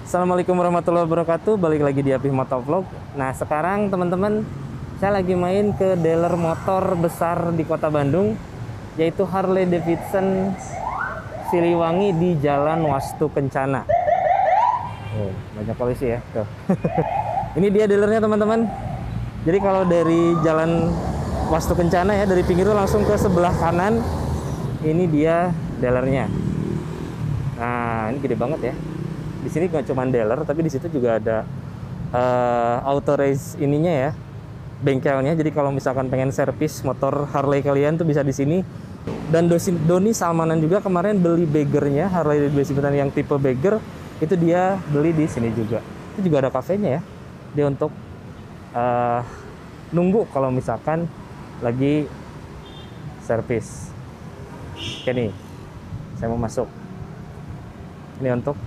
Assalamualaikum warahmatullahi wabarakatuh. Balik lagi di Apih Motovlog. Nah, sekarang teman-teman, saya lagi main ke dealer motor besar di Kota Bandung, yaitu Harley Davidson Siliwangi di Jalan Wastu Kencana. Oh, banyak polisi ya. Tuh. Ini dia dealernya, teman-teman. Jadi kalau dari Jalan Wastu Kencana ya, dari pinggir langsung ke sebelah kanan, ini dia dealernya. Nah, ini gede banget ya. Di sini nggak cuma dealer, tapi di situ juga ada auto race ininya ya, bengkelnya. Jadi kalau misalkan pengen servis motor Harley kalian tuh bisa di sini. Dan Doni Salmanan juga kemarin beli Baggernya, Harley Davidson yang tipe Bagger, itu dia beli di sini juga. Itu juga ada kafenya ya. Dia untuk nunggu kalau misalkan lagi servis. Oke nih, saya mau masuk. Ini untuk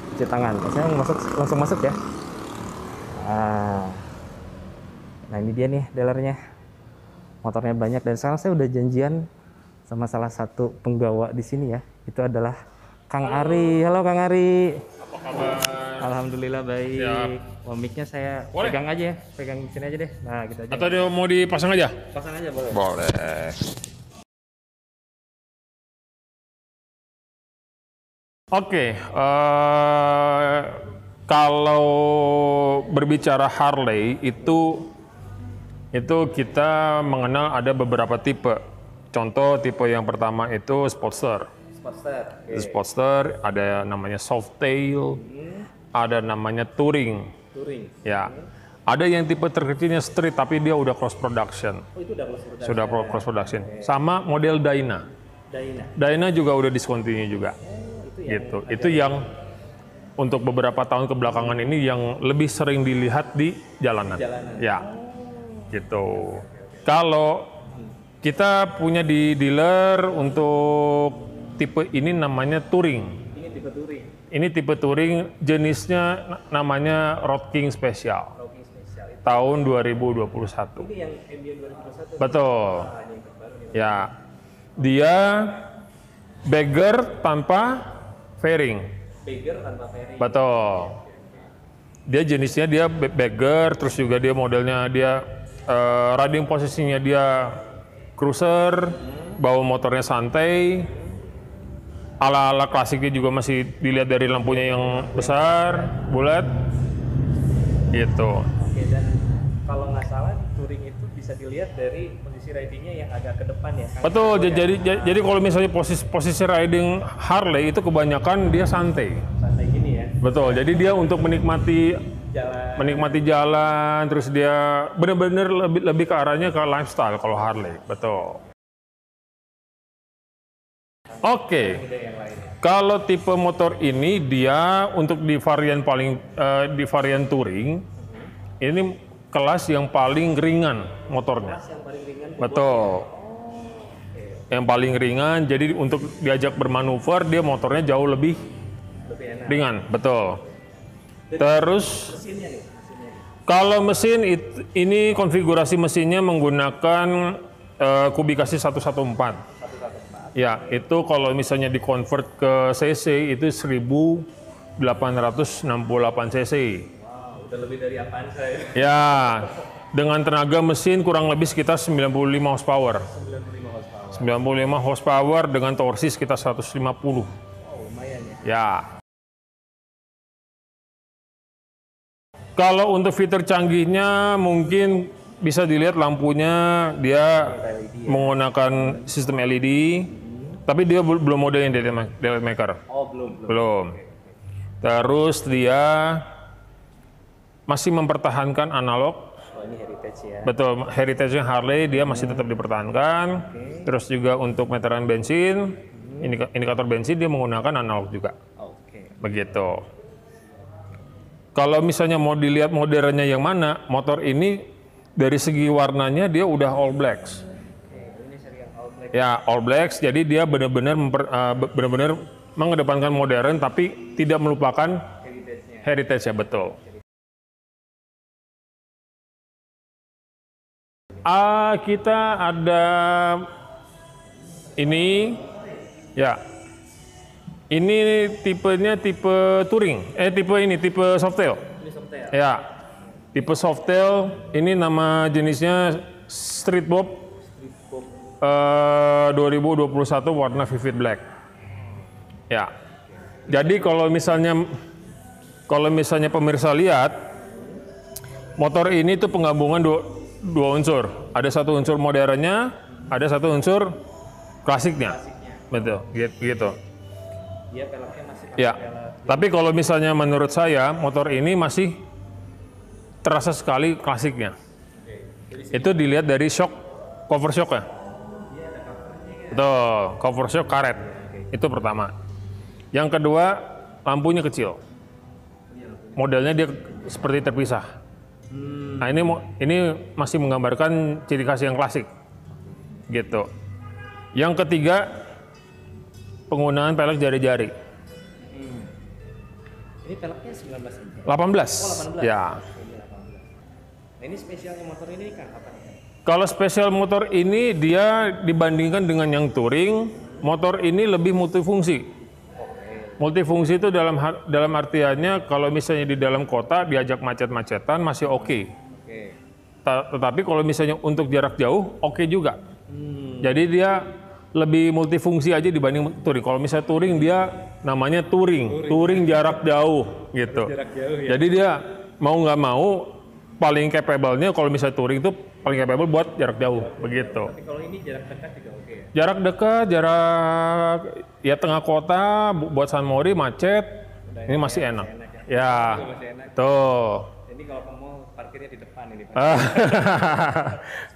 cuci tangan. Saya langsung masuk ya. Nah ini dia nih dealernya. Motornya banyak dan sekarang saya udah janjian sama salah satu penggawa di sini ya. Itu adalah Kang Ari. Halo Kang Ari. Apa kabar? Alhamdulillah baik. Siap. Mic-nya saya Boleh. pegang aja ya. Pegang di sini aja deh. Nah, gitu aja. Atau dia mau dipasang aja? Pasang aja boleh. Boleh. Oke, kalau berbicara Harley itu kita mengenal ada beberapa tipe. Contoh tipe yang pertama itu Sportster. Sportster. Sportster ada namanya Softail, ada namanya Touring. Touring. Ya, ada yang tipe terkecilnya Street tapi dia udah cross production. Oh, itu udah production. Sudah cross production. Sama model Dyna. Dyna juga udah discontinue juga. Gitu. Itu yang untuk beberapa tahun kebelakangan ini yang lebih sering dilihat di jalanan. Ya, gitu. Kalau kita punya di dealer untuk tipe ini namanya Touring. Ini tipe Touring. Ini tipe Touring, jenisnya namanya Road King Special. Tahun 2021. Ini yang Ambient 2021. Betul. Ya, dia Bagger tanpa fairing. Bagger tanpa fairing. Betul. Dia jenisnya dia Bagger, terus juga dia modelnya dia riding posisinya dia cruiser, bawa motornya santai. Ala-ala klasiknya juga masih dilihat dari lampunya yang besar, bulat. Gitu. Oke, dan kalau nggak salah Touring itu bisa dilihat dari posisi ridingnya yang agak ke depan ya. Betul. Jadi kalau misalnya posisi riding Harley itu kebanyakan dia santai. Santai gini ya. Betul. Jadi dia untuk menikmati jalan, terus dia benar-benar lebih ke arahnya ke lifestyle kalau Harley. Betul. Oke. Kalau tipe motor ini dia untuk di varian di varian touring ini kelas yang paling ringan motornya. Yang paling ringan. Betul. Yang paling ringan, jadi untuk diajak bermanuver dia motornya jauh lebih enak. ringan. Betul. Terus Mesinnya nih. kalau mesin ini konfigurasi mesinnya menggunakan kubikasi 114. Ya, itu kalau misalnya di-convert ke cc itu 1868 cc. Wow, udah lebih dari apaan saya. Ya, dengan tenaga mesin kurang lebih sekitar 95 horsepower. 95 horsepower dengan torsi sekitar 150. Oh, lumayan ya. Ya. Kalau untuk fitur canggihnya mungkin bisa dilihat lampunya dia menggunakan sistem LED, tapi dia belum model yang daylight maker. Oh, Belum. Terus dia masih mempertahankan analog. Oh, ini heritage ya. Betul, heritage-nya Harley dia masih tetap dipertahankan. Terus juga untuk meteran bensin, indikator bensin dia menggunakan analog juga. Oke. Begitu. Kalau misalnya mau dilihat modernnya yang mana, motor ini dari segi warnanya dia udah all blacks. Ini seri yang all black. Ya, all blacks. Jadi dia benar-benar mengedepankan modern tapi tidak melupakan heritage-nya, betul. Kita ada ini ya Ini tipenya tipe touring, tipe softail. Ini Softail. Ya, tipe softail. Ini nama jenisnya Street Bob 2021 warna Vivid Black. Ya, jadi kalau misalnya pemirsa lihat, motor ini tuh penggabungan dua unsur. Ada satu unsur modernnya, ada satu unsur klasiknya. Betul, gitu. Dia peleknya masih pakai Ya, pelek. tapi kalau misalnya menurut saya motor ini masih terasa sekali klasiknya. Itu dilihat dari cover shocknya. Betul, cover shock karet. Itu pertama. Yang kedua, lampunya kecil. Modelnya dia seperti terpisah. Nah, ini masih menggambarkan ciri khas yang klasik. Gitu. Yang ketiga, penggunaan pelek jari-jari. Ini peleknya 19 inci. 18. Oh, 18. Ya. Ini 18. Nah, ini spesialnya motor ini kan apa nih? Kalau spesial motor ini dia dibandingkan dengan yang touring, motor ini lebih multifungsi. Multifungsi itu dalam artiannya kalau misalnya di dalam kota diajak macet-macetan masih oke. Tetapi kalau misalnya untuk jarak jauh oke juga. Jadi dia lebih multifungsi aja dibanding touring. Kalau misalnya touring dia namanya touring jarak jauh gitu. Jarak jauh ya. Jadi dia mau nggak mau paling capable-nya kalau misalnya touring itu paling capable buat jarak jauh begitu. Tapi kalau ini jarak dekat juga oke ya. Jarak dekat, jarak ya tengah kota buat San Mori macet, ini masih enak. Ya, Masih enak. tuh. Ini kalau ke mall parkirnya di depan ini.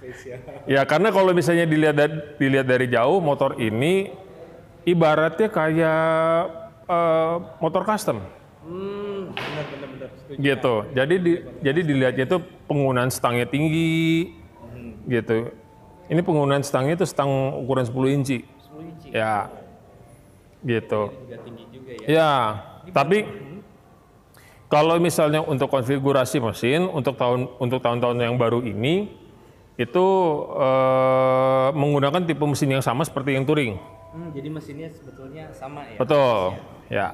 Spesial. Ya karena kalau misalnya dilihat dari jauh motor ini ibaratnya kayak motor custom. Benar. Setuju. Gitu. Jadi dilihatnya itu penggunaan stangnya tinggi, gitu. Ini penggunaan stangnya itu stang ukuran 10 inci. 10 inci. Ya, gitu. Juga tinggi juga ya. Ya, tapi kalau misalnya untuk konfigurasi mesin untuk tahun-tahun yang baru ini itu menggunakan tipe mesin yang sama seperti yang touring. Jadi mesinnya sebetulnya sama ya. Betul. Ya.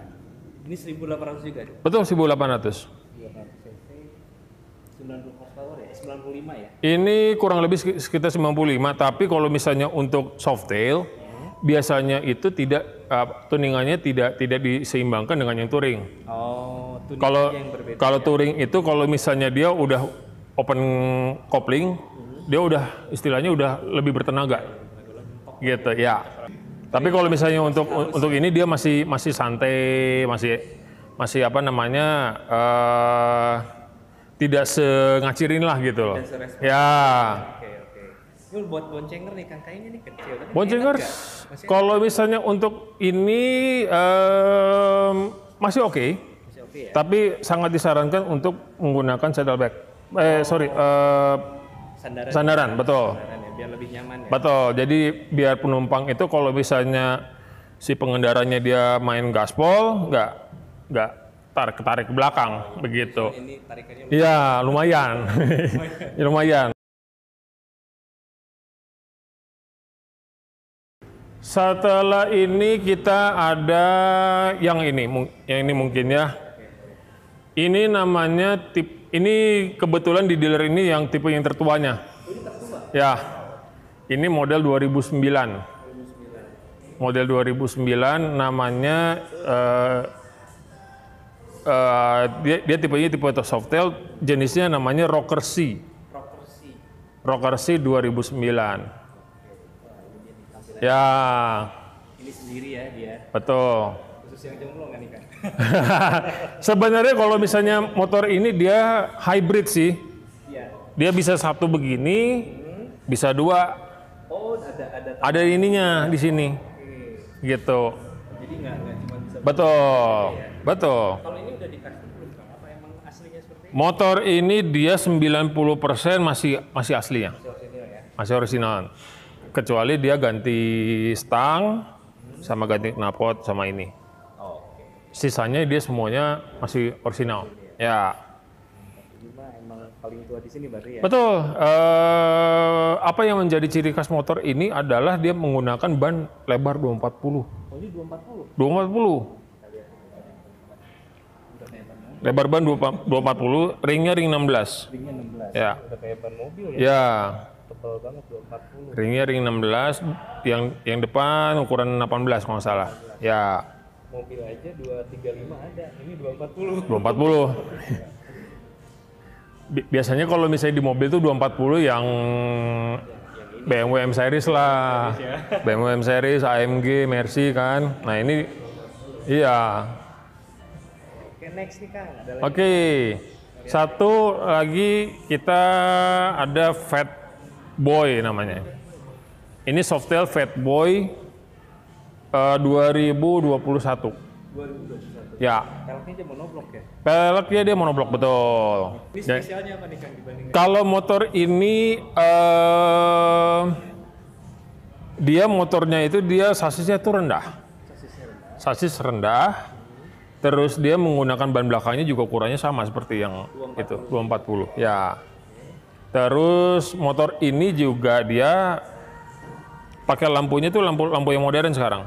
Ini 1800 juga. Betul 1800. 1800 cc. 90 horsepower ya. 95 ya. Ini kurang lebih sekitar 95, tapi kalau misalnya untuk softail biasanya itu tidak tuningannya tidak diseimbangkan dengan yang touring. Oh, tuning Kalau yang berbeda. kalau touring itu kalau misalnya dia udah open kopling, dia udah istilahnya udah lebih bertenaga. Gitu ya. Tapi kalau misalnya untuk ini dia masih santai, masih apa namanya tidak sengacirin lah gitu loh. Ya. Oke. Ini buat boncenger nih kan kayaknya ini kecil. Tapi Boncenger, enak nggak? Masih kalau misalnya untuk ini masih oke, masih oke ya. tapi sangat disarankan untuk menggunakan saddlebag. Sandaran, betul. Sandaran ya, biar lebih nyaman ya. Betul. Jadi biar penumpang itu kalau misalnya si pengendaranya dia main gaspol, nggak tarik ke belakang begitu. Ini tarikannya Iya, lumayan. Lumayan. Setelah ini kita ada yang ini mungkin ya. Ini namanya ini kebetulan di dealer ini yang tipe yang tertuanya. Ya. Ini model 2009. Model 2009 namanya dia tipenya tipe softail, jenisnya namanya Rocker C. Rocker C 2009. Ya, ini sendiri ya dia. betul. Khusus yang jomblo kan nih kan. Sebenarnya kalau misalnya motor ini dia hybrid sih. Iya. Dia bisa satu begini, bisa dua. Oh, ada. Ada ininya di sini. Gitu. Jadi nggak cuma bisa. Betul. Betul. Kalau ini udah di custom belum Kang? Apa emang aslinya seperti ini? Motor ini dia 90% masih aslinya. Original ya. Masih original. Kecuali dia ganti stang sama ganti knalpot sama ini. Oh, oke. Sisanya dia semuanya masih original. Ya. Cuma emang paling tua di sini berarti ya. Betul. Apa yang menjadi ciri khas motor ini adalah dia menggunakan ban lebar 240. Oh, ini 240. 240. Lebar ban 240, ringnya ring 16. Ringnya 16. Ya. Udah kayak ban mobil ya. Ya. Tebal banget 240. Ringnya ring 16, yang depan ukuran 18 kalau nggak salah. Ya. Mobil aja 235 ada, ini 240. 240. Biasanya kalau misalnya di mobil tuh 240 yang BMW M Series lah. BMW M Series, AMG, Mercy kan. Nah ini, iya. Oke, next nih Kang. Ada lagi. Oke, satu lagi kita ada Fat Boy namanya. Ini Softail Fat Boy 2021. 2021. Ya. Peleknya dia monoblok ya? Peleknya dia monoblok, betul. Ini spesialnya apa nih Kang dibandingin? Kalau motor ini dia motornya itu dia sasisnya tuh rendah. Sasis rendah. Terus dia menggunakan ban belakangnya juga ukurannya sama seperti yang 240. Itu 240. Ya. Terus motor ini juga dia pakai lampunya tuh lampu yang modern sekarang.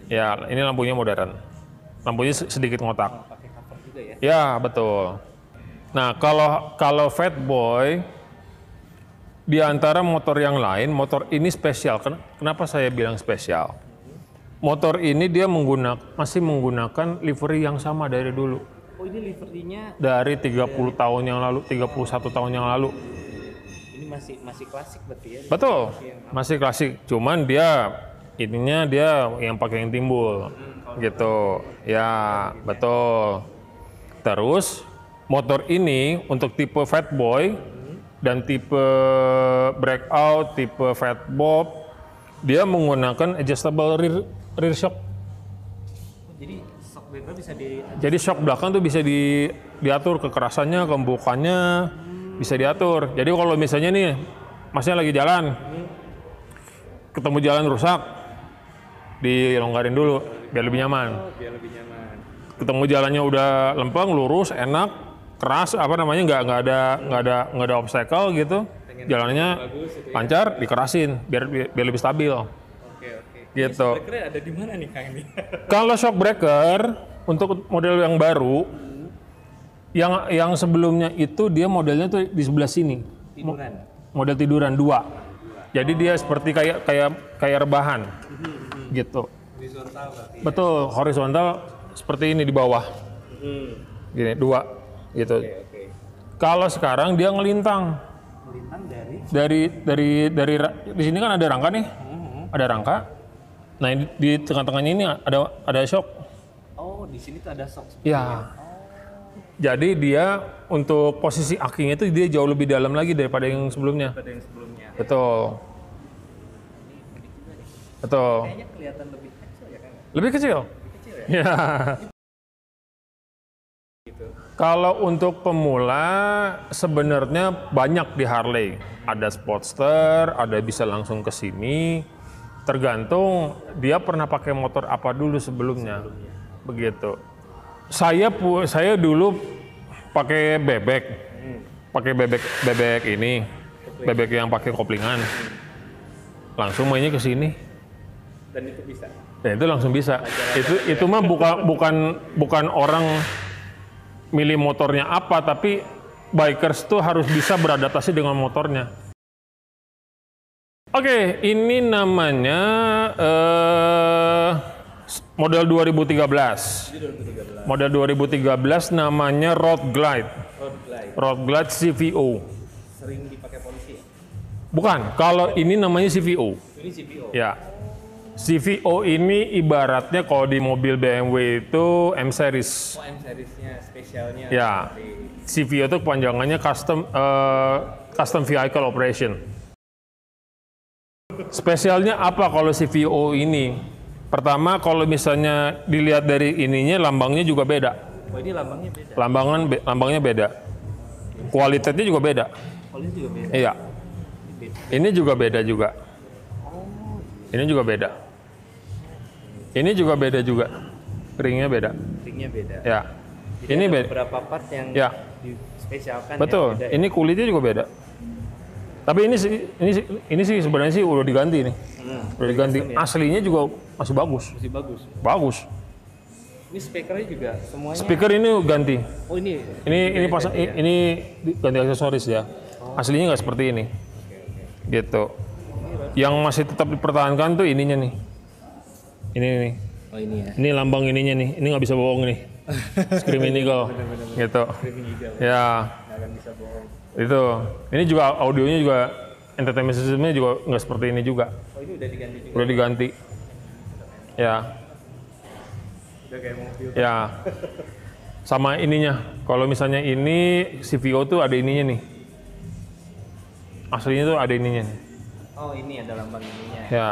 Ya, ini lampunya modern. Lampunya sedikit ngotak. Pakai cover juga ya? Ya, betul. Nah, kalau Fat Boy di antara motor yang lain, motor ini spesial. Kenapa saya bilang spesial? Motor ini dia masih menggunakan livery yang sama dari dulu. Oh, ini liverynya Dari 30 tahun yang lalu, 31 tahun yang lalu. ini masih klasik berarti ya? Betul, masih klasik. Cuman dia yang pakai yang timbul, gitu. Ya, betul. Terus motor ini untuk tipe Fat Boy dan tipe Breakout, tipe Fat Bob, dia menggunakan adjustable rear shock. Jadi shock breaker bisa Jadi shock belakang tuh bisa diatur kekerasannya, kembukannya, bisa diatur. Jadi kalau misalnya nih, masnya lagi jalan, ketemu jalan rusak, dilonggarin dulu biar lebih nyaman. biar lebih nyaman. Ketemu jalannya udah lempeng, lurus, enak, keras, nggak ada obstacle gitu. Jalannya lancar, dikerasin biar lebih stabil. Oke. Gitu. Shock breaker ada di mana nih Kang ini? Kalau shock breaker untuk model yang baru, yang sebelumnya itu dia modelnya tuh di sebelah sini. Tiduran. Model tiduran 2. Jadi dia seperti kayak rebahan. Gitu. Horizontal berarti. Betul, horizontal seperti ini di bawah. Gini, 2 gitu. Oke. Kalau sekarang dia ngelintang. Melintang Dari di sini kan ada rangka nih. Ada rangka. Nah, di tengah-tengahnya ini ada shock. Oh, di sini tuh ada shock. Ya. Jadi dia untuk posisi akinya itu dia jauh lebih dalam lagi daripada yang sebelumnya. Pada yang sebelumnya. Betul. Betul. Kayaknya kelihatan lebih kecil ya Kang? Lebih kecil. Kecil ya? Ya. Gitu. Kalau untuk pemula sebenarnya banyak di Harley. Ada Sportster, ada bisa langsung ke sini. Tergantung dia pernah pakai motor apa dulu sebelumnya. Begitu. Saya dulu pakai bebek. Pakai bebek ini. Bebek yang pakai koplingan. Langsung mainnya ke sini. Dan itu bisa. Dan itu langsung bisa. Itu mah bukan orang milih motornya apa, tapi bikers tuh harus bisa beradaptasi dengan motornya. Oke, ini namanya model 2013. Model 2013 namanya Road Glide. Road Glide CVO. Sering dipakai polisi ya? Bukan, kalau ini namanya CVO. Ini CVO. Ya. CVO ini ibaratnya kalau di mobil BMW itu M Series. Oh, M seriesnya spesialnya. Ya. CVO itu kepanjangannya Custom Vehicle Operation. Spesialnya apa kalau CVO ini? Pertama, kalau misalnya dilihat dari ininya, lambangnya juga beda. Oh, ini lambangnya beda. Lambangnya beda. Kualitasnya juga beda. Kualitas juga beda. Iya. Ini juga beda juga. Ini juga beda. Ini juga beda juga. Ringnya beda. Ringnya beda. Ya. Jadi Ini ada beda. beberapa part yang Ya. dispesialkan. Betul. Ya, beda ya? Ini kulitnya juga beda. Tapi ini sih sebenarnya sih udah diganti nih. Udah diganti. custom ya? Aslinya juga masih bagus. Masih bagus. Bagus. Ini speakernya juga semuanya. Speaker ini ganti. Oh ini. Ini pasang ini ganti aksesoris ya. Aslinya nggak seperti ini. Gitu. Yang masih tetap dipertahankan tuh ininya nih. Ini nih. Oh ini ya. Ini lambang ininya nih. Ini nggak bisa bohong nih. Screaming Eagle. Gitu. Ya. Nggak akan bisa bohong. Itu. Ini juga audionya juga entertainment systemnya juga nggak seperti ini juga. Oh ini udah diganti juga. Udah diganti. Ya. Udah kayak mobil. Ya. Sama ininya. Kalau misalnya ini CVO tuh ada ininya nih. Aslinya tuh ada ininya nih. Oh ini ada lambang ininya. Ya.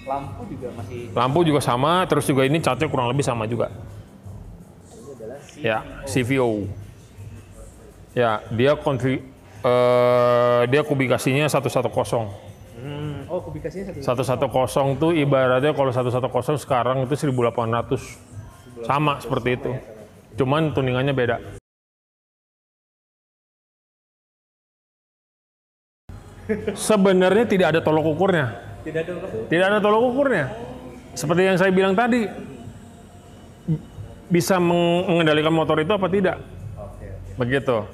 Lampu juga masih. Lampu juga sama, terus juga ini catnya kurang lebih sama juga. Ini adalah Ya, CVO. Ya, dia dia kubikasinya 110. Oh kubikasinya 110 tuh ibaratnya kalau 110 sekarang itu 1800. Sama seperti itu. Cuman tuningannya beda. Sebenarnya tidak ada tolok ukurnya. Tidak ada lampu. Tidak ada tolok ukurnya. Seperti yang saya bilang tadi. Bisa mengendalikan motor itu apa tidak? Begitu.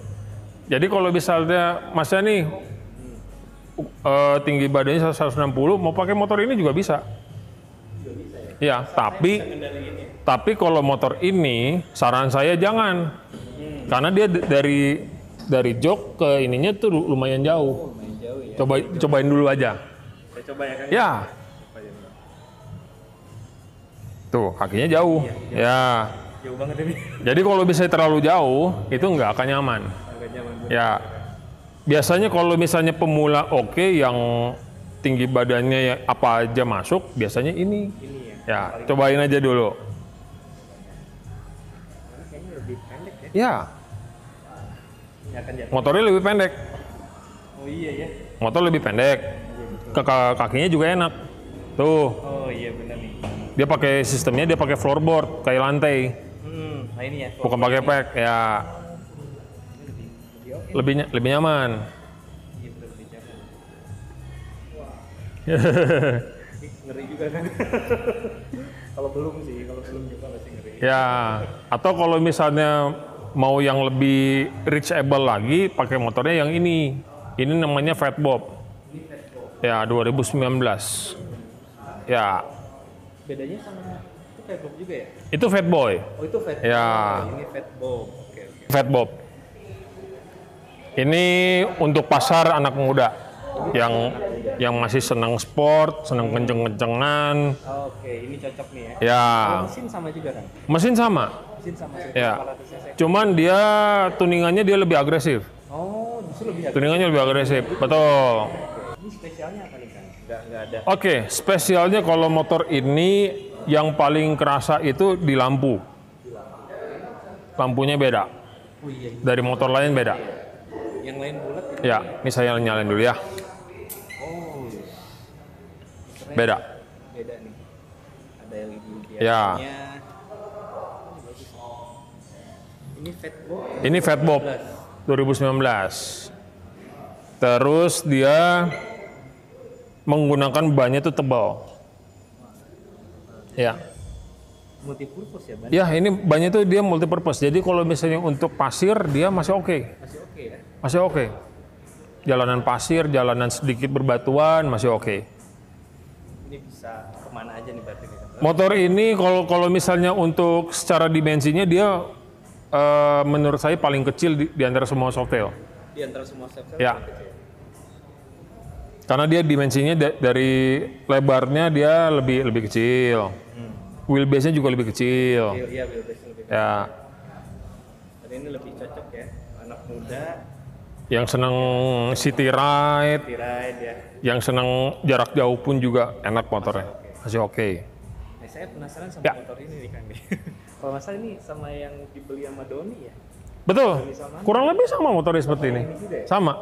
Jadi kalau misalnya Masnya nih tinggi badannya 160, mau pakai motor ini juga bisa. Ya, tapi kalau motor ini saran saya jangan. Karena dia dari jok ke ininya tuh lumayan jauh. Cobain dulu aja. Saya coba ya kan. Ya. Tuh, kakinya jauh. Ya. Jauh banget ini. Jadi kalau bisa terlalu jauh, itu nggak akan nyaman. Agak nyaman. Ya. Biasanya kalau misalnya pemula oke, yang tinggi badannya ya apa aja masuk, biasanya ini. Ini ya. Ya, cobain aja dulu. Kayaknya lebih pendek ya. Ya, Ini akan jatuh. motornya lebih pendek. Oh iya ya. Motor lebih pendek. Kakinya juga enak. Tuh, Oh iya benar nih. dia pakai sistemnya, dia pakai floorboard kayak lantai. Nah ini ya. Bukan pakai pack, ya. Lebih nyaman. Iya benar lebih nyaman. Ngeri juga kan. Kalau belum juga masih ngeri. Ya, atau kalau misalnya mau yang lebih reachable lagi, pakai motornya yang ini. Ini namanya Fat Bob. Ya, 2019. Ya. Bedanya sama itu Fat Bob juga ya? Itu Fat Boy. Oh itu Fat Ya. Bob. Ini Fat Bob. Oke. Fat Bob. Ini untuk pasar anak muda yang masih senang sport, senang kenceng-kencengan. Oke, ini cocok nih ya. Ya. Kalau mesin sama juga kan? Mesin sama. Mesin sama sih. Ya. Cuman dia tuningannya dia lebih agresif. Oh, justru lebih agak. Tuningannya lebih agresif. Betul. Ini spesialnya apa nih kan? Nggak ada. Oke, spesialnya kalau motor ini yang paling kerasa itu di lampu. Lampunya beda. Oh iya. Dari motor lain beda. Yang lain bulat. Ya, ini saya nyalain dulu ya. Oh. Beda. Beda nih. Ada LED biasanya. Ya. Ini Fat Bob. Ini Fat Bob 2019. Terus dia menggunakan bannya itu tebal. Ya. Multipurpose ya, Ban? Ya, ini bannya itu dia multipurpose. Jadi kalau misalnya untuk pasir dia masih oke. Masih oke ya? Masih oke. Jalanan pasir, jalanan sedikit berbatuan masih oke. Ini bisa kemana aja nih berarti nih? Motor ini kalau misalnya untuk secara dimensinya dia menurut saya paling kecil di antara semua Softail. Di antara semua set-set Ya. kecil. Karena dia dimensinya dari lebarnya dia lebih kecil. Wheelbase-nya juga lebih kecil. Iya, wheelbase lebih. Ya. Dan ini lebih cocok ya, anak muda, Yang senang city ride, ride ya. yang senang jarak jauh pun juga enak motornya. Masih oke. Nah, saya penasaran sama Ya. motor ini nih Kang. Kalau nggak salah ini sama yang dibeli sama Doni ya? Betul. Kurang lebih sama motornya seperti ini. Sama.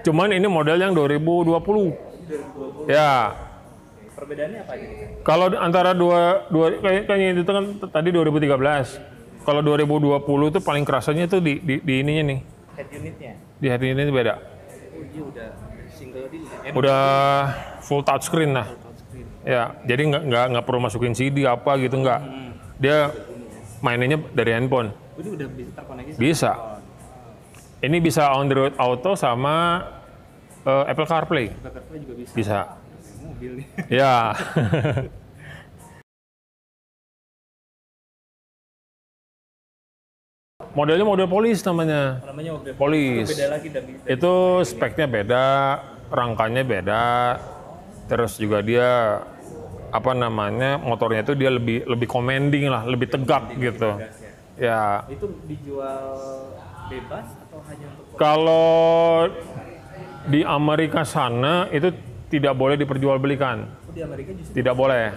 Cuman ini model yang 2020. 2020. Ya. Perbedaannya apa aja nih Kang? Kalau antara kayaknya itu kan tadi 2013. Kalau 2020 itu paling kerasanya itu di ininya nih. Head unitnya? Di head unit itu beda. Oh dia udah single di Udah full touchscreen lah. touchscreen. Ya, jadi nggak perlu masukin CD apa gitu nggak. Dia mainnya dari handphone. Ini udah bisa terkoneksi sama Bisa. handphone. Ini bisa Android Auto sama Apple CarPlay. Apple CarPlay juga bisa. Bisa. Kayak mobil nih. Ya. Modelnya model Polis namanya. Namanya mobil Polis. Itu beda lagi dari Itu speknya beda, rangkanya beda, terus juga dia apa namanya motornya itu dia lebih commanding lah, lebih tegak gitu. Ya. Itu dijual bebas atau hanya untuk Kalau di Amerika sana itu tidak boleh diperjualbelikan, di Amerika justru tidak boleh.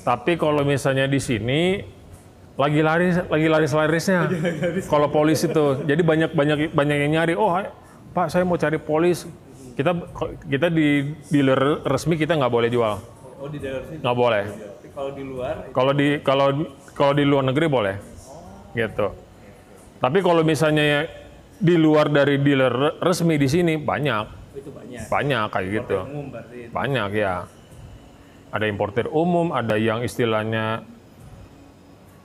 Tapi kalau misalnya di sini lagi laris-larisnya. Kalau Polis itu, jadi banyak yang nyari. Oh, Pak, saya mau cari Polis. Kita di dealer resmi kita nggak boleh jual. Oh, di dalam sini. Nggak boleh. Tapi kalau di luar Kalau di luar negeri boleh. Gitu. Tapi kalau misalnya di luar dari dealer resmi di sini banyak. itu banyak. Banyak kayak gitu. Umum berarti. Banyak ya. Ada importer umum, ada yang istilahnya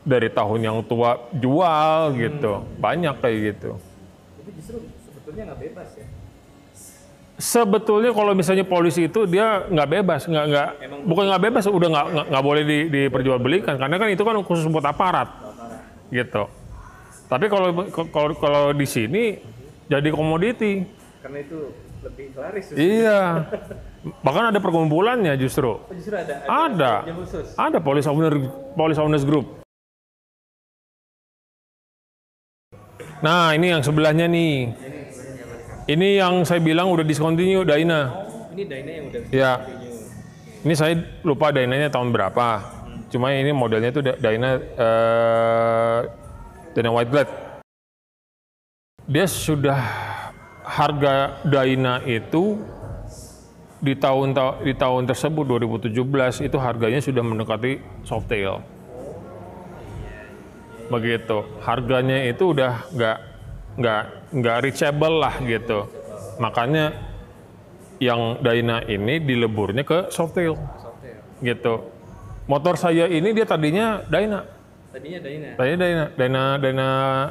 dari tahun yang tua jual gitu. Banyak kayak gitu. Itu justru sebetulnya nggak bebas ya. Sebetulnya kalau misalnya polisi itu dia nggak bebas, bukan nggak bebas, udah nggak boleh diperjualbelikan karena kan itu kan khusus buat aparat, gitu. Tapi kalau di sini jadi komoditi. Karena itu lebih laris. Iya. Bahkan ada perkumpulannya justru. Oh, justru ada. Yang khusus. Ada Police Owners Group. Nah, ini yang sebelahnya nih. Ini yang saya bilang udah discontinue, Dyna. Ini Dyna yang udah Ya. Ini saya lupa Dynanya tahun berapa. Cuma ini modelnya itu Dyna White Glade. Dia sudah harga Dyna itu di tahun tersebut 2017 itu harganya sudah mendekati Softail. Begitu. Harganya itu udah nggak reachable lah gitu. Makanya yang Dyna ini dileburnya ke Softail. Gitu. Motor saya ini dia tadinya Dyna.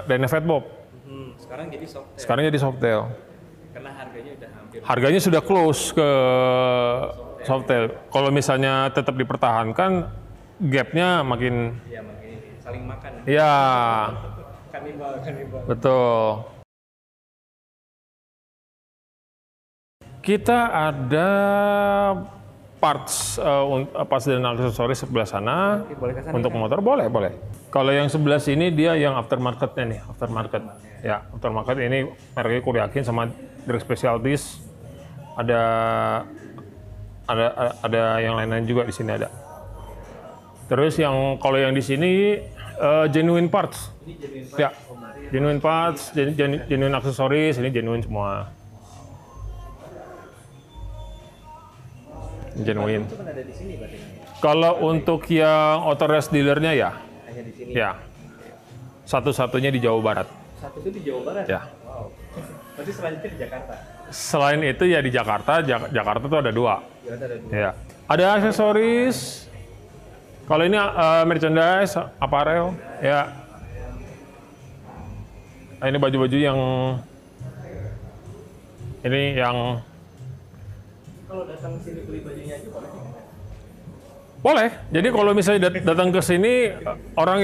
Dyna Fatbob. Sekarang jadi Softail. Sekarang jadi Softail. Karena harganya udah hampir. Harganya sudah close ke Softail. Kalau misalnya tetap dipertahankan, gapnya makin. Iya, makin ini saling makan. Ya. Kanibal. Betul. Kita ada parts dan aksesoris sebelah sana. Untuk motor boleh. Kalau yang sebelah sini dia yang aftermarketnya nih, aftermarket. Ya, aftermarket ini mereknya Kuryakin sama Drake Specialties. Ada yang lain-lain juga di sini ada. Terus kalau yang di sini genuine parts. Ya, genuine parts, genuine aksesoris, ini genuine semua. Genuine. Kalau untuk yang Autorest dealernya ya, Hanya di sini. ya, satu-satunya di Jawa Barat. Satu itu di Jawa Barat. Ya. Wow. Berarti selanjutnya di Jakarta. Selain itu ya di Jakarta, Jakarta tuh ada dua. Jakarta ada dua. Ya. Ada aksesoris. Kalau ini merchandise, apparel, ya. Nah, ini baju-baju yang Kalau datang ke sini beli bajunya aja boleh? boleh. Jadi kalau misalnya datang ke sini orang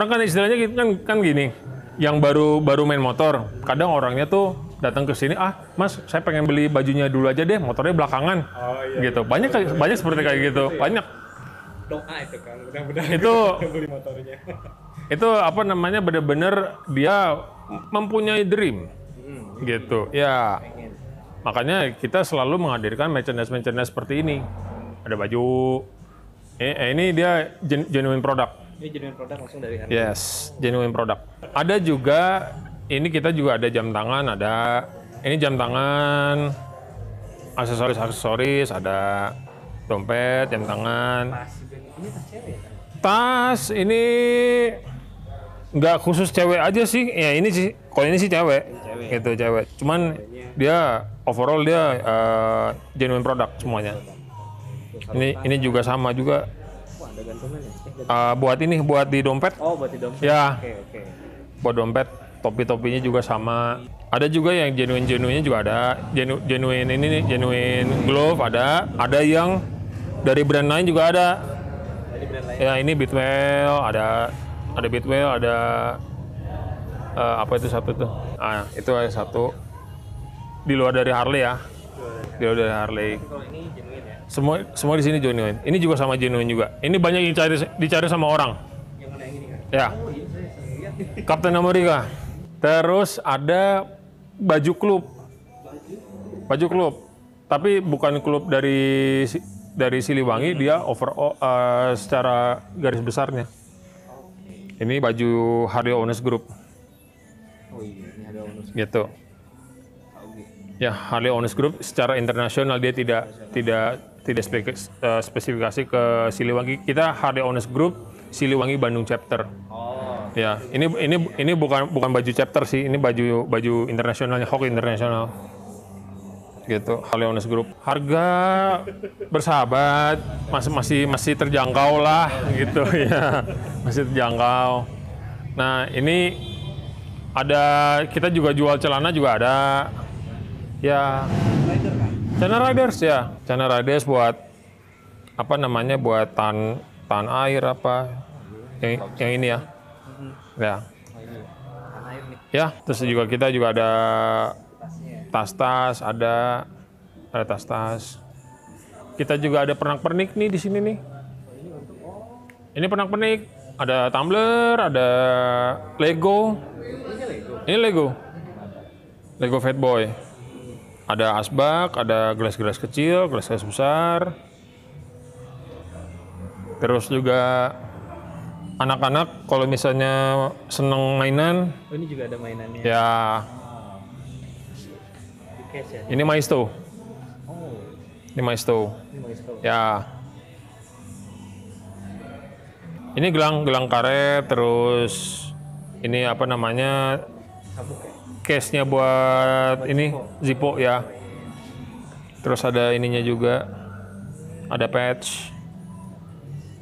kan istilahnya kan gini, yang baru main motor, kadang orangnya tuh datang ke sini, Mas, saya pengen beli bajunya dulu aja deh, motornya belakangan. Oh, iya. Gitu. Banyak seperti kayak gitu. Banyak. Doa itu kan, mudah-mudahan Itu beli motornya. itu apa namanya benar-benar dia mempunyai dream. Gitu. Ya. Makanya kita selalu menghadirkan merchandise seperti ini. Ada baju. Ini dia genuine product. Ini genuine produk langsung dari Anda. Yes, genuine product. Ada juga, ini kita juga ada jam tangan, ini jam tangan, aksesoris, ada dompet, jam tangan. Ini tas cewek kan? Tas ini nggak khusus cewek aja sih, ya ini sih, kalau ini sih cewek. Gitu cewek. Cuman dia overall dia genuine product semuanya. Ini juga sama juga. Ada gantungan ya? Buat ini, buat di dompet. Oh, buat di dompet. Ya, Oke. buat dompet. Topi-topinya juga sama. Ada juga yang genuine-nya juga ada. Genuine ini nih, genuine glove ada. Ada yang dari brand lain juga ada. Dari brand lain. Ya, ini Bitwell, ada Bitwell, ada apa itu satu tuh? Itu ada satu. Di luar dari Harley ya. Di luar dari Harley. Kalau ini genuine ya? Semua di sini genuine. Ini juga sama genuine juga. Ini banyak yang dicari sama orang. Yang mana yang ini kan? Ya. Oh iya, saya lihat. Captain America. Terus ada baju klub. Baju klub. Tapi bukan klub dari Siliwangi, dia overall secara garis besarnya. Ini baju Harley Owners Group. Oh iya, ini ada bonus. Gitu. Ya, Harley Owners Group secara internasional dia tidak spesifikasi ke Siliwangi. Kita Harley Owners Group Siliwangi Bandung chapter. Oh. Ya, ini bukan baju chapter sih, ini baju internasionalnya, Hawk internasional. Gitu, Harley Owners Group. Harga bersahabat, masih terjangkau lah gitu ya. Masih terjangkau. Nah, ini kita juga jual celana juga ada. Ya. Rider kan? Channel Riders ya. Channel Riders buat apa namanya? Buat tahan air apa? Yang ini ya. Ya. Oh ini tanah air nih. Ya, terus kita juga ada Tasnya. tas-tas, ada tas-tas. Kita juga ada pernak-pernik nih di sini nih. Ini pernak-pernik, ada tumbler, ada Lego. Ini Lego. Lego Fat Boy. Ada asbak, ada gelas-gelas kecil, gelas-gelas besar. Terus juga anak-anak kalau misalnya seneng mainan, Oh ini juga ada mainannya. ya Di case ya? ini Maisto. Oh, Ini Maisto. ini mau install. Ya. Ini gelang karet, terus ini apa namanya? Sabuk ya? Case-nya buat ini Zippo ya. Terus ada ininya juga. Ada patch.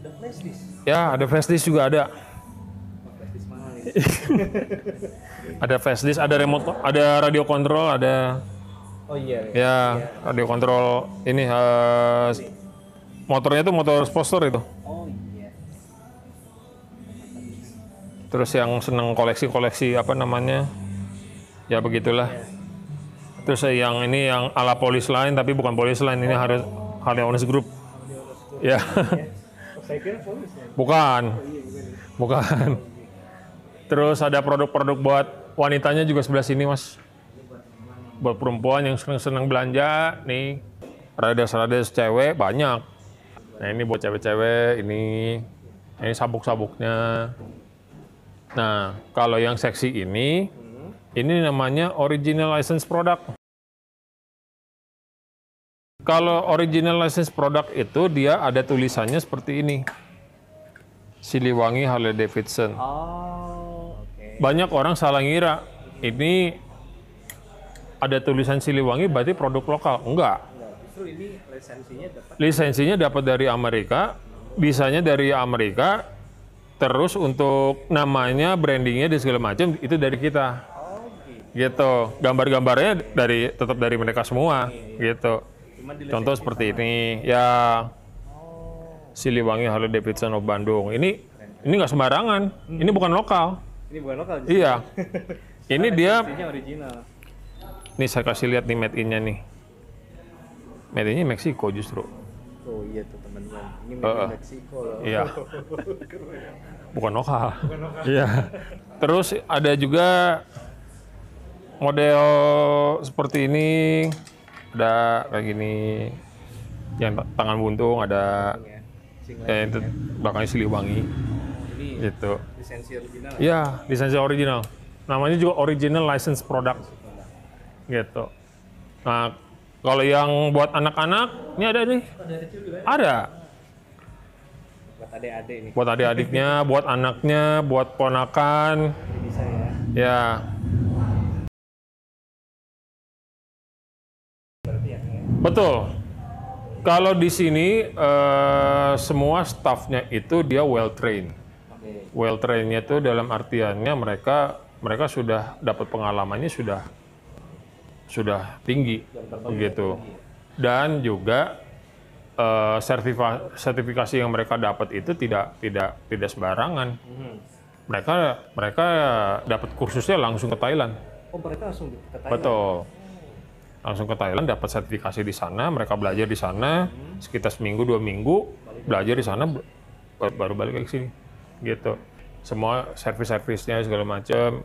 Ada flash disk. Ya, ada flash disk juga ada. Oh, flash disk mahal ini. Ada flash disk, ada remote, ada radio kontrol, ada Oh iya. ya radio kontrol ini motornya itu motor Sportster itu. Oh iya. Terus yang seneng koleksi-koleksi apa namanya? Ya begitulah. Terus yang ini yang ala Police Line tapi bukan Police Line, ini harus Harley Owners Group. Ya. Saya kira polis ya. Bukan. Bukan. Terus ada produk-produk buat wanitanya juga sebelah sini, Mas. Buat perempuan yang senang belanja nih. Riders cewek banyak. Nah, ini buat cewek-cewek, ini sabuk-sabuknya. Nah, kalau yang seksi ini namanya original license product. Kalau original license product itu dia ada tulisannya seperti ini. Siliwangi Harley Davidson. Oh, oke. Banyak orang salah ngira ini ada tulisan Siliwangi berarti produk lokal. Enggak. Justru ini lisensinya dapat. Lisensinya dapat dari Amerika, bisanya dari Amerika, terus untuk namanya, brandingnya dan segala macam itu dari kita. Gitu, gambar-gambarnya tetap dari mereka semua, gitu. Contoh seperti ini, ya Siliwangi Harley Davidson of Bandung. Ini nggak sembarangan, ini bukan lokal. Ini bukan lokal. Iya, ini dia. Lisensinya original. Nih saya kasih lihat nih made in-nya nih. Made in-nya Meksiko justru. Oh iya tuh teman-teman. Ini made in Meksiko loh. Iya. Bukan lokal. Iya. Terus ada juga model seperti ini, ada kayak gini, yang tangan buntung, ada itu belakangnya Siliwangi, Ini gitu. lisensi original. Iya, lisensi original. Namanya juga original license product, gitu. Nah, kalau yang buat anak-anak, ini ada nih, ada. Buat adik-adik nih. Buat adik-adiknya, buat anaknya, buat ponakan, Bisa ya. ya. Berarti ya. Betul. Kalau di sini semua staffnya itu dia well trained. Well trainednya itu dalam artiannya mereka sudah dapat pengalamannya sudah tinggi begitu. Dan juga sertifikasi yang mereka dapat itu tidak sembarangan. Mereka dapat kursusnya langsung ke Thailand. Oh, mereka langsung ke Thailand. Betul. Langsung ke Thailand dapat sertifikasi di sana, mereka belajar di sana sekitar seminggu 2 minggu, belajar di sana baru balik ke sini. Gitu. Semua servis-servisnya segala macam.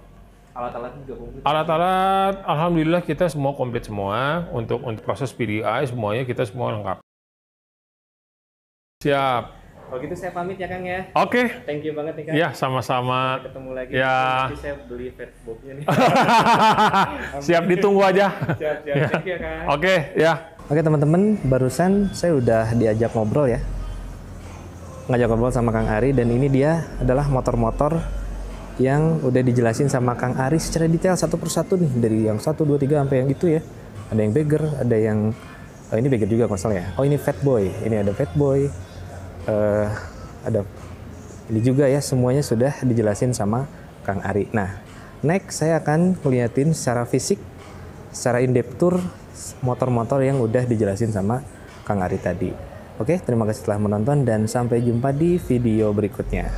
Alat-alat juga komplit. Alat-alat alhamdulillah kita semua komplit semua. Untuk proses PDI semuanya kita semua lengkap. Siap. Kalau gitu saya pamit ya Kang ya. Oke. Thank you banget nih Kang. Ya, sama-sama. Ketemu lagi. Ya. Nanti saya beli fatboxnya nih. Siap, ditunggu aja. Siap. Thank you Kang. Oke, ya. Oke teman-teman, barusan saya udah diajak ngobrol ya. Ngajak ngobrol sama Kang Ari, dan ini dia adalah motor-motor yang udah dijelasin sama Kang Ari secara detail satu persatu nih, dari yang 1, 2, 3 sampai yang itu ya. Ada yang Bagger, ada yang ini Bagger juga kalau salah ya. Oh, ini Fatboy, ini ada Fatboy, ada ini juga ya, semuanya sudah dijelasin sama Kang Ari. Nah, next saya akan ngeliatin secara fisik, secara in-depth tour motor-motor yang udah dijelasin sama Kang Ari tadi. Oke, terima kasih telah menonton dan sampai jumpa di video berikutnya.